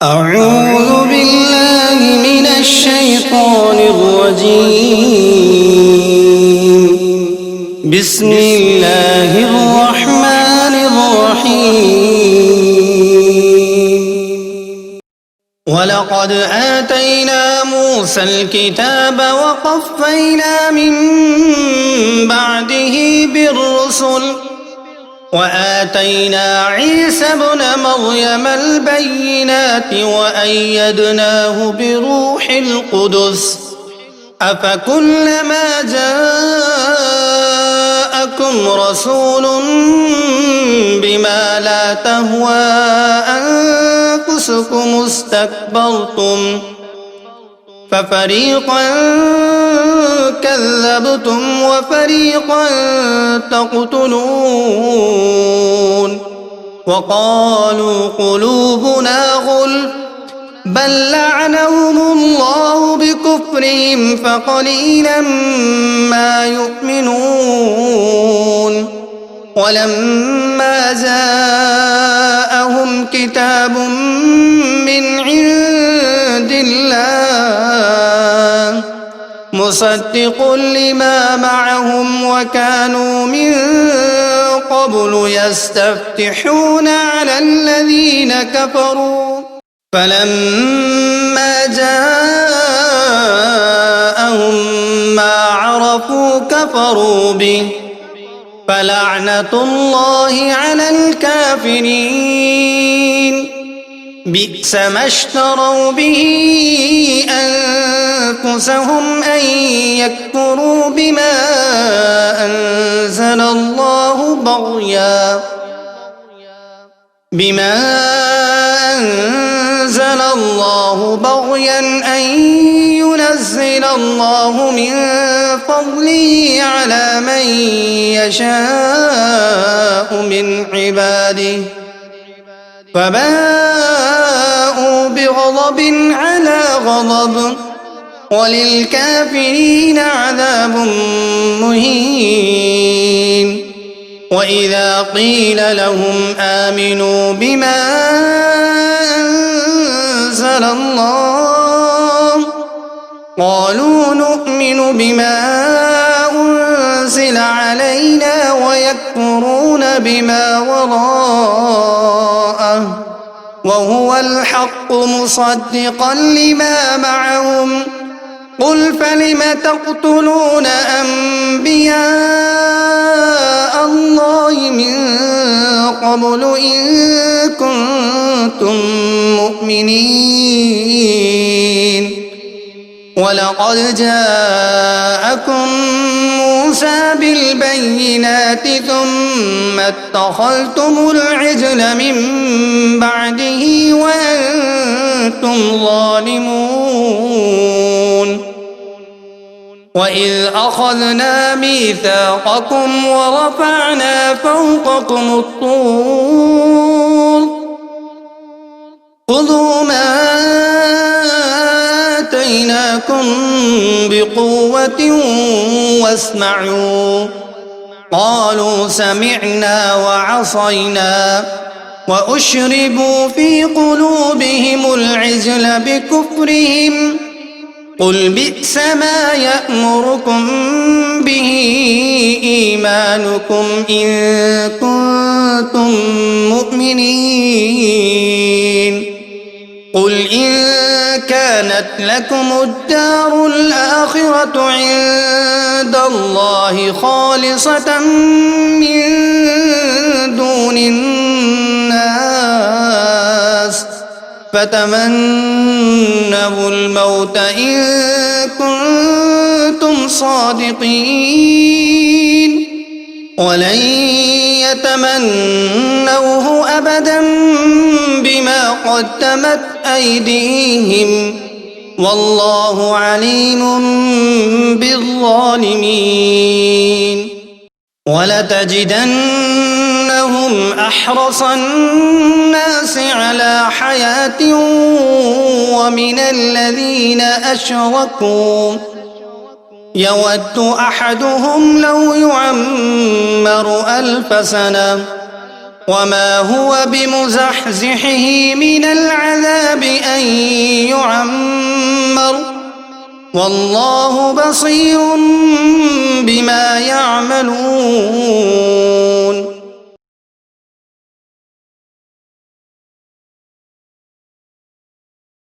أعوذ بالله من الشيطان الرجيم. بسم الله الرحمن الرحيم. ولقد آتينا موسى الكتاب وقفينا من بعده بالرسل وآتينا عيسى ابن مريم البينات وأيدناه بروح القدس أفكلما جاءكم رسول بما لا تهوى أنفسكم استكبرتم ففريقا كذبتم وفريقا تقتلون وقالوا قلوبنا غلف بل لعنهم الله بكفرهم فقليلا ما يؤمنون ولما جاءهم كتاب من عند الله مصدق لما معهم وكانوا من قبل يستفتحون على الذين كفروا فلما جاءهم ما عرفوا كفروا به فلعنة الله على الكافرين بئس ما اشتروا به أنفسهم أن يكفروا بما أنزل الله بغيا أن ينزل الله من فضله على من يشاء من عباده فباءوا بغضب على غضب وللكافرين عذاب مهين. وإذا قيل لهم آمنوا بما أنزل الله قالوا نؤمن بما أنزل علينا ويكفرون بما وراءه وهو الحق مصدقا لما معهم قل فلم تقتلون أنبياء الله من قبل إن كنتم مؤمنين ولقد جاءكم موسى بالبينات ثم اتخذتم العجل من بعده وأنتم ظالمون وإذ أخذنا ميثاقكم ورفعنا فوقكم الطور خذوا ما آتيناكم بقوة واسمعوا قالوا سمعنا وعصينا وأشربوا في قلوبهم العجل بكفرهم قل بئس ما يأمركم به إيمانكم إن كنتم مؤمنين قل إن كانت لكم الدار الآخرة عند الله خالصة من دون الناس فتمنوا الموت إن كنتم صادقين ولن يتمنوه أبدا بما قدمت أيديهم والله عليم بالظالمين ولتجدنهم أحرص الناس على حياة ومن الذين أشركوا يود أحدهم لو يعمر 1000 سنة وما هو بمزحزحه من العذاب أن يعمر والله بصير بما يعملون